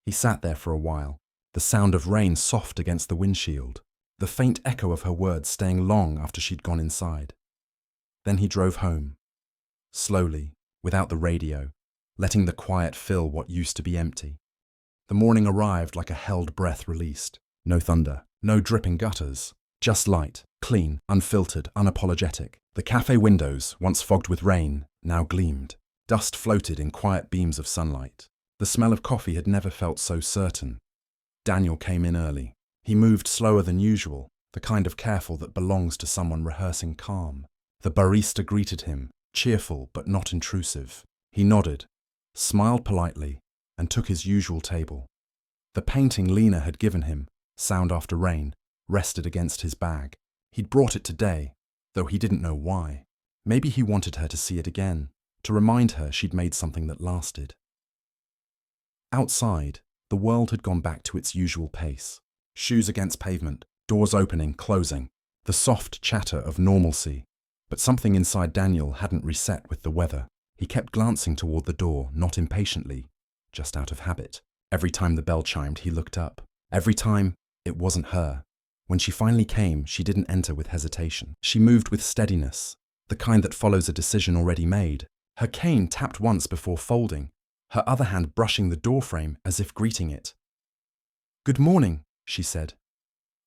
He sat there for a while, the sound of rain soft against the windshield, the faint echo of her words staying long after she'd gone inside. Then he drove home, slowly, without the radio, letting the quiet fill what used to be empty. The morning arrived like a held breath released. No thunder, No dripping gutters. Just light, clean, unfiltered, unapologetic. The cafe windows, once fogged with rain, now gleamed. Dust floated in quiet beams of sunlight. The smell of coffee had never felt so certain. Daniel came in early. He moved slower than usual, the kind of careful that belongs to someone rehearsing calm. The barista greeted him, cheerful but not intrusive. He nodded, smiled politely, and took his usual table. The painting Lena had given him, Sound After Rain, rested against his bag. He'd brought it today, though he didn't know why. Maybe he wanted her to see it again, to remind her she'd made something that lasted. Outside, the world had gone back to its usual pace. Shoes against pavement, doors opening, closing, the soft chatter of normalcy. But something inside Daniel hadn't reset with the weather. He kept glancing toward the door, not impatiently, just out of habit. Every time the bell chimed, he looked up. Every time, it wasn't her. When she finally came, she didn't enter with hesitation. She moved with steadiness, the kind that follows a decision already made. Her cane tapped once before folding, her other hand brushing the doorframe as if greeting it. "Good morning," she said.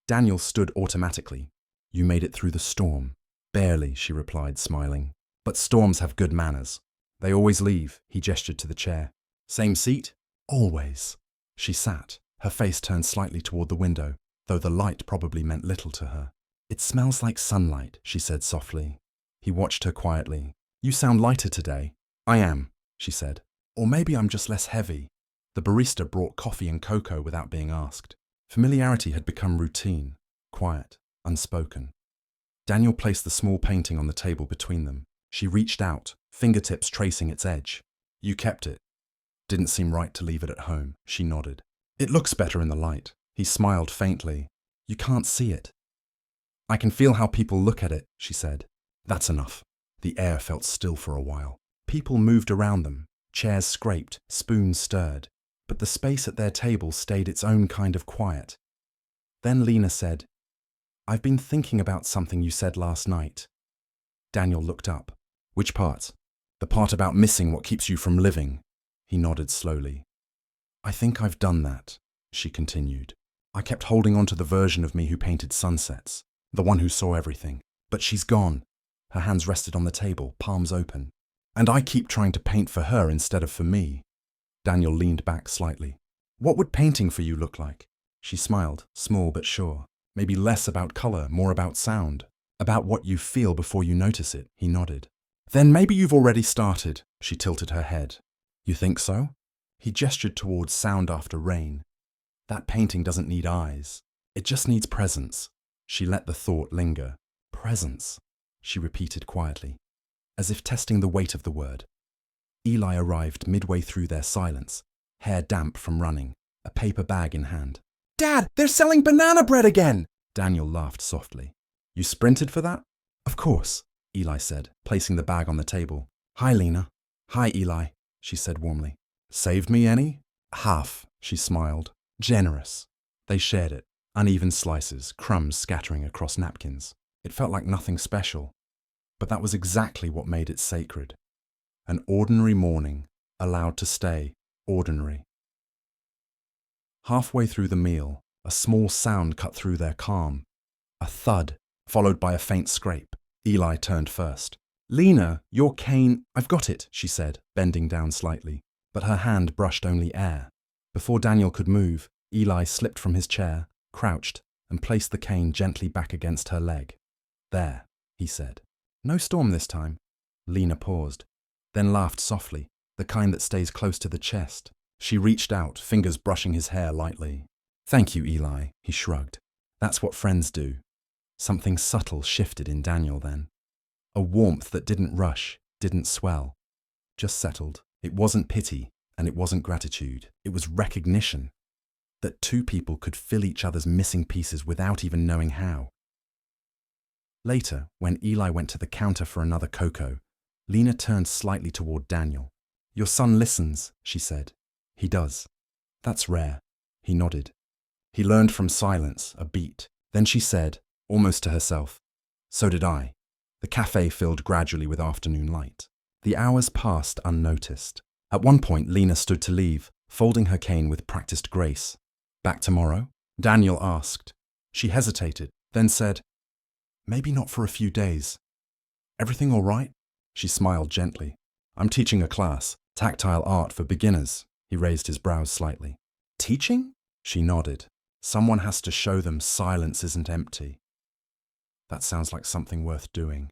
Daniel stood automatically. "You made it through the storm." "Barely," she replied, smiling. "But storms have good manners. They always leave," he gestured to the chair. "Same seat?" "Always." She sat, her face turned slightly toward the window, though the light probably meant little to her. "It smells like sunlight," she said softly. He watched her quietly. "You sound lighter today." "I am," she said. "Or maybe I'm just less heavy." The barista brought coffee and cocoa without being asked. Familiarity had become routine, quiet, unspoken. Daniel placed the small painting on the table between them. She reached out, fingertips tracing its edge. "You kept it." "Didn't seem right to leave it at home," she nodded. "It looks better in the light." He smiled faintly. "You can't see it." "I can feel how people look at it," she said. "That's enough." The air felt still for a while. People moved around them. Chairs scraped, spoons stirred. But the space at their table stayed its own kind of quiet. Then Lena said, "I've been thinking about something you said last night." Daniel looked up. "Which part?" "The part about missing what keeps you from living." He nodded slowly. "I think I've done that," she continued. "I kept holding on to the version of me who painted sunsets, the one who saw everything. But she's gone." Her hands rested on the table, palms open. "And I keep trying to paint for her instead of for me." Daniel leaned back slightly. "What would painting for you look like?" She smiled, small but sure. "Maybe less about color, more about sound. About what you feel before you notice it," he nodded. "Then maybe you've already started." She tilted her head. "You think so?" He gestured towards Sound After Rain. "That painting doesn't need eyes. It just needs presence." She let the thought linger. "Presence," she repeated quietly, as if testing the weight of the word. Eli arrived midway through their silence, hair damp from running, a paper bag in hand. "Dad, they're selling banana bread again!" Daniel laughed softly. "You sprinted for that?" "Of course," Eli said, placing the bag on the table. "Hi, Lena." "Hi, Eli," she said warmly. "Saved me any?" "Half," she smiled. "Generous." They shared it, uneven slices, crumbs scattering across napkins. It felt like nothing special, but that was exactly what made it sacred. An ordinary morning, allowed to stay ordinary. Halfway through the meal, a small sound cut through their calm. A thud, followed by a faint scrape. Eli turned first. "Lena, your cane—" "I've got it," she said, bending down slightly, but her hand brushed only air. Before Daniel could move, Eli slipped from his chair, crouched, and placed the cane gently back against her leg. "There," he said. "No storm this time." Lena paused, then laughed softly, the kind that stays close to the chest. She reached out, fingers brushing his hair lightly. "Thank you, Eli," he shrugged. "That's what friends do." Something subtle shifted in Daniel then. A warmth that didn't rush, didn't swell, just settled. It wasn't pity, and it wasn't gratitude. It was recognition that two people could fill each other's missing pieces without even knowing how. Later, when Eli went to the counter for another cocoa, Lena turned slightly toward Daniel. "Your son listens," she said. "He does." "That's rare." He nodded. He learned from silence, a beat. Then she said, almost to herself, "So did I." The cafe filled gradually with afternoon light. The hours passed unnoticed. At one point, Lena stood to leave, folding her cane with practiced grace. "Back tomorrow?" Daniel asked. She hesitated, then said, "Maybe not for a few days. Everything all right?" She smiled gently. "I'm teaching a class, tactile art for beginners." He raised his brows slightly. "Teaching?" She nodded. "Someone has to show them silence isn't empty." That sounds like something worth doing.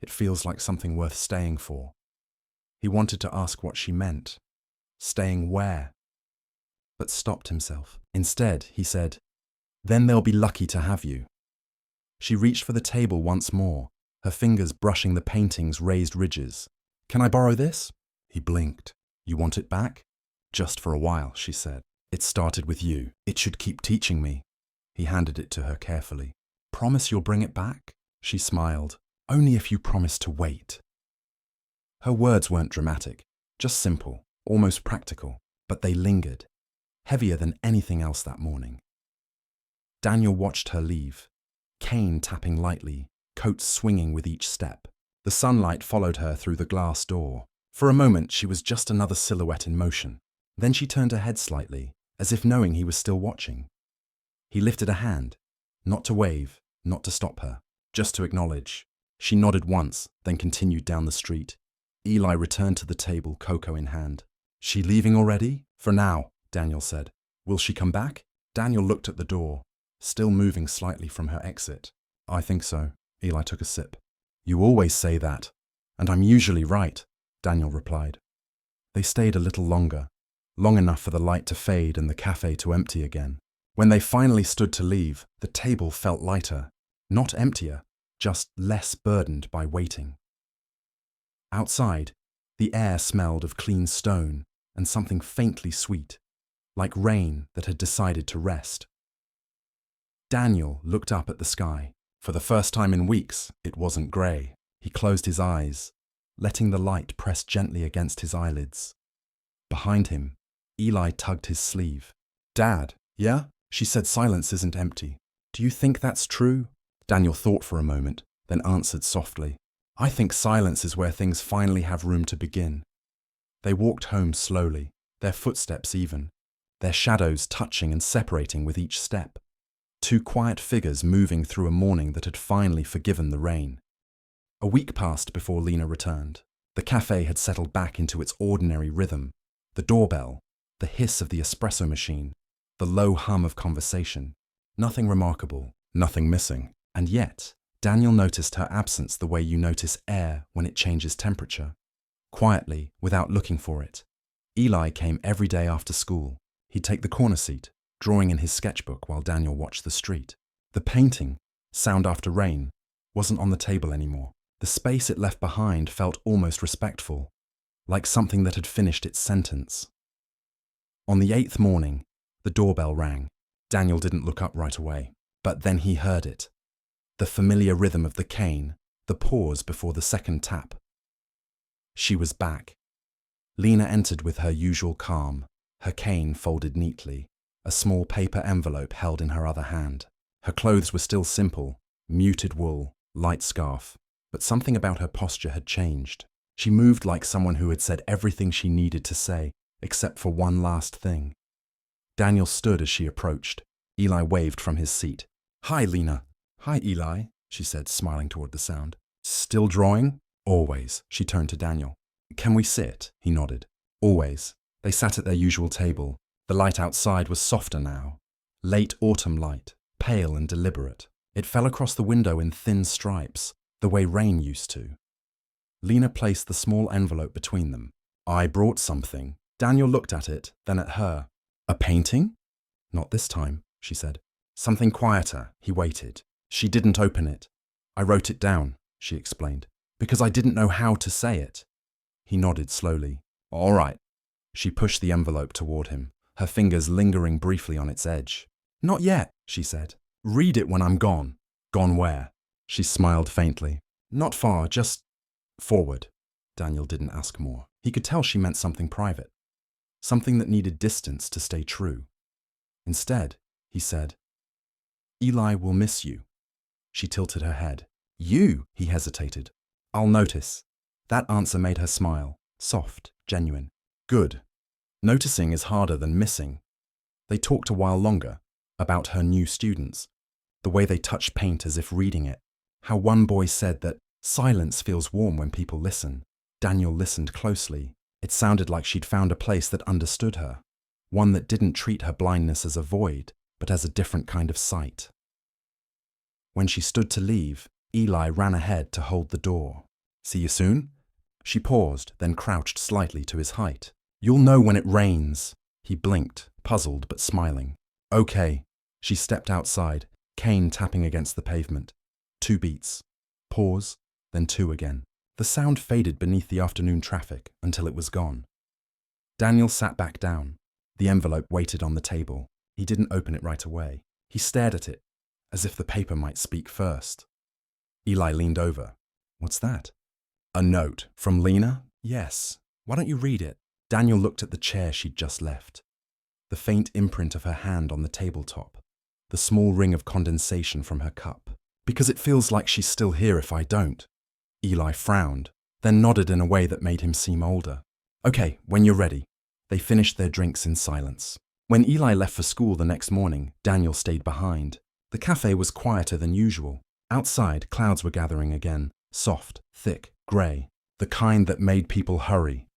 It feels like something worth staying for. He wanted to ask what she meant. Staying where? But stopped himself. Instead, he said, "Then they'll be lucky to have you." She reached for the table once more, her fingers brushing the painting's raised ridges. "Can I borrow this?" He blinked. "You want it back?" "Just for a while," she said. "It started with you. It should keep teaching me." He handed it to her carefully. "Promise you'll bring it back?" She smiled. "Only if you promise to wait." Her words weren't dramatic, just simple, almost practical, but they lingered, heavier than anything else that morning. Daniel watched her leave, cane tapping lightly, coat swinging with each step. The sunlight followed her through the glass door. For a moment, she was just another silhouette in motion. Then she turned her head slightly, as if knowing he was still watching. He lifted a hand, not to wave, not to stop her, just to acknowledge. She nodded once, then continued down the street. Eli returned to the table, cocoa in hand. "She leaving already?" "For now," Daniel said. "Will she come back?" Daniel looked at the door, still moving slightly from her exit. "I think so." Eli took a sip. "You always say that, and I'm usually right," Daniel replied. They stayed a little longer, long enough for the light to fade and the cafe to empty again. When they finally stood to leave, the table felt lighter, not emptier, just less burdened by waiting. Outside, the air smelled of clean stone and something faintly sweet, like rain that had decided to rest. Daniel looked up at the sky. For the first time in weeks, it wasn't grey. He closed his eyes, letting the light press gently against his eyelids. Behind him, Eli tugged his sleeve. "Dad, yeah?" She said silence isn't empty. "Do you think that's true?" Daniel thought for a moment, then answered softly. "I think silence is where things finally have room to begin." They walked home slowly, their footsteps even, their shadows touching and separating with each step. Two quiet figures moving through a morning that had finally forgiven the rain. A week passed before Lena returned. The cafe had settled back into its ordinary rhythm. The doorbell, the hiss of the espresso machine, the low hum of conversation. Nothing remarkable, nothing missing. And yet, Daniel noticed her absence the way you notice air when it changes temperature. Quietly, without looking for it. Eli came every day after school. He'd take the corner seat, drawing in his sketchbook while Daniel watched the street. The painting, Sound After Rain, wasn't on the table anymore. The space it left behind felt almost respectful, like something that had finished its sentence. On the 8th morning, the doorbell rang. Daniel didn't look up right away, but then he heard it. The familiar rhythm of the cane, the pause before the second tap. She was back. Lena entered with her usual calm, her cane folded neatly, a small paper envelope held in her other hand. Her clothes were still simple, muted wool, light scarf, but something about her posture had changed. She moved like someone who had said everything she needed to say, except for one last thing. Daniel stood as she approached. Eli waved from his seat. "Hi, Lena." "Hi, Eli," she said, smiling toward the sound. "Still drawing?" "Always." She turned to Daniel. "Can we sit?" He nodded. "Always." They sat at their usual table. The light outside was softer now. Late autumn light, pale and deliberate. It fell across the window in thin stripes, the way rain used to. Lena placed the small envelope between them. "I brought something." Daniel looked at it, then at her. "A painting?" "Not this time," she said. "Something quieter." He waited. She didn't open it. "I wrote it down," she explained, "because I didn't know how to say it." He nodded slowly. "All right." She pushed the envelope toward him, her fingers lingering briefly on its edge. "Not yet," she said. "Read it when I'm gone." "Gone where?" She smiled faintly. "Not far, just forward." Daniel didn't ask more. He could tell she meant something private, something that needed distance to stay true. Instead, he said, "Eli will miss you." She tilted her head. "You?" He hesitated. "I'll notice." That answer made her smile, soft, genuine. "Good. Noticing is harder than missing." They talked a while longer, about her new students, The way they touched paint as if reading it. How one boy said that silence feels warm when people listen. Daniel listened closely. It sounded like she'd found a place that understood her. One that didn't treat her blindness as a void, but as a different kind of sight. When she stood to leave, Eli ran ahead to hold the door. "See you soon?" She paused, then crouched slightly to his height. "You'll know when it rains." He blinked, puzzled but smiling. "Okay." She stepped outside, cane tapping against the pavement. 2 beats. Pause, then 2 again. The sound faded beneath the afternoon traffic until it was gone. Daniel sat back down. The envelope waited on the table. He didn't open it right away. He stared at it, as if the paper might speak first. Eli leaned over. "What's that?" "A note. From Lena?" "Yes. Why don't you read it?" Daniel looked at the chair she'd just left. The faint imprint of her hand on the tabletop. The small ring of condensation from her cup. "Because it feels like she's still here if I don't." Eli frowned, then nodded in a way that made him seem older. "Okay, when you're ready." They finished their drinks in silence. When Eli left for school the next morning, Daniel stayed behind. The cafe was quieter than usual. Outside, clouds were gathering again, soft, thick, grey, the kind that made people hurry.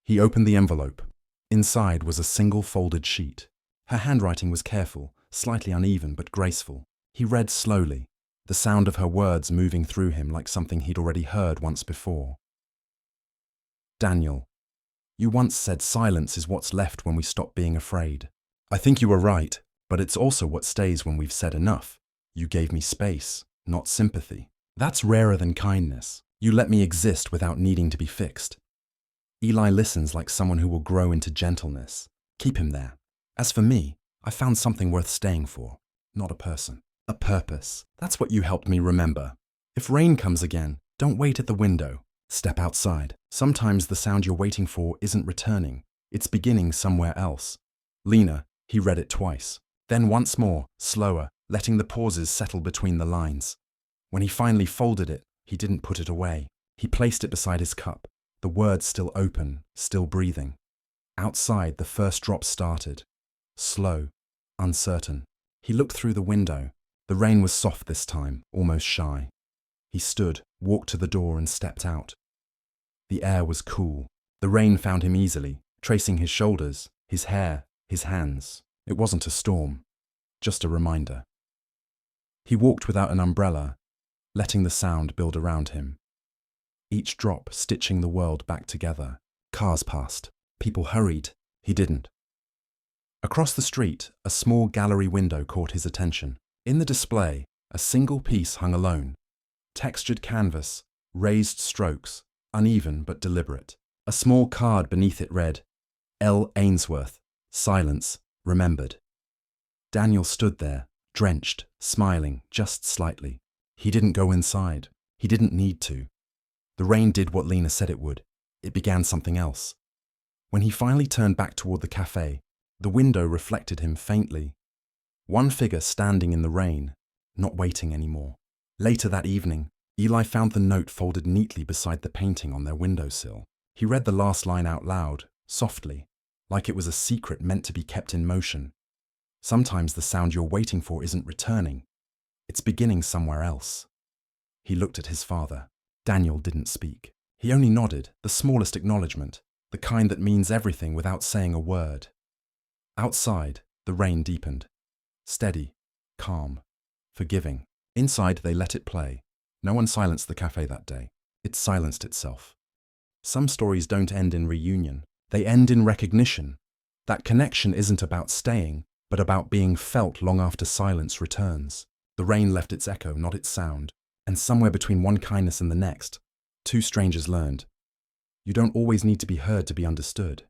He opened the envelope. Inside was a single folded sheet. Her handwriting was careful, slightly uneven but graceful. He read slowly, the sound of her words moving through him like something he'd already heard once before. "Daniel, you once said silence is what's left when we stop being afraid. I think you were right, but it's also what stays when we've said enough. You gave me space, not sympathy. That's rarer than kindness. You let me exist without needing to be fixed." Eli listens like someone who will grow into gentleness. Keep him there. As for me, I found something worth staying for. Not a person. A purpose. That's what you helped me remember. If rain comes again, don't wait at the window. Step outside. Sometimes the sound you're waiting for isn't returning. It's beginning somewhere else. Lena, he read it twice. Then once more, slower, letting the pauses settle between the lines. When he finally folded it, he didn't put it away. He placed it beside his cup, the words still open, still breathing. Outside, the first drop started. Slow, uncertain. He looked through the window. The rain was soft this time, almost shy. He stood, walked to the door and stepped out. The air was cool. The rain found him easily, tracing his shoulders, his hair, his hands. It wasn't a storm, just a reminder. He walked without an umbrella, letting the sound build around him. Each drop stitching the world back together. Cars passed. People hurried. He didn't. Across the street, a small gallery window caught his attention. In the display, a single piece hung alone. Textured canvas, raised strokes, uneven but deliberate. A small card beneath it read, "L. Ainsworth, silence, remembered." Daniel stood there, drenched, smiling, just slightly. He didn't go inside. He didn't need to. The rain did what Lena said it would. It began something else. When he finally turned back toward the cafe, the window reflected him faintly. One figure standing in the rain, not waiting anymore. Later that evening, Eli found the note folded neatly beside the painting on their windowsill. He read the last line out loud, softly, like it was a secret meant to be kept in motion. Sometimes the sound you're waiting for isn't returning. It's beginning somewhere else. He looked at his father. Daniel didn't speak. He only nodded, the smallest acknowledgement, the kind that means everything without saying a word. Outside, the rain deepened. Steady, calm, forgiving. Inside, they let it play. No one silenced the cafe that day. It silenced itself. Some stories don't end in reunion. They end in recognition. That connection isn't about staying, but about being felt long after silence returns. The rain left its echo, not its sound. And somewhere between one kindness and the next, 2 strangers learned. You don't always need to be heard to be understood.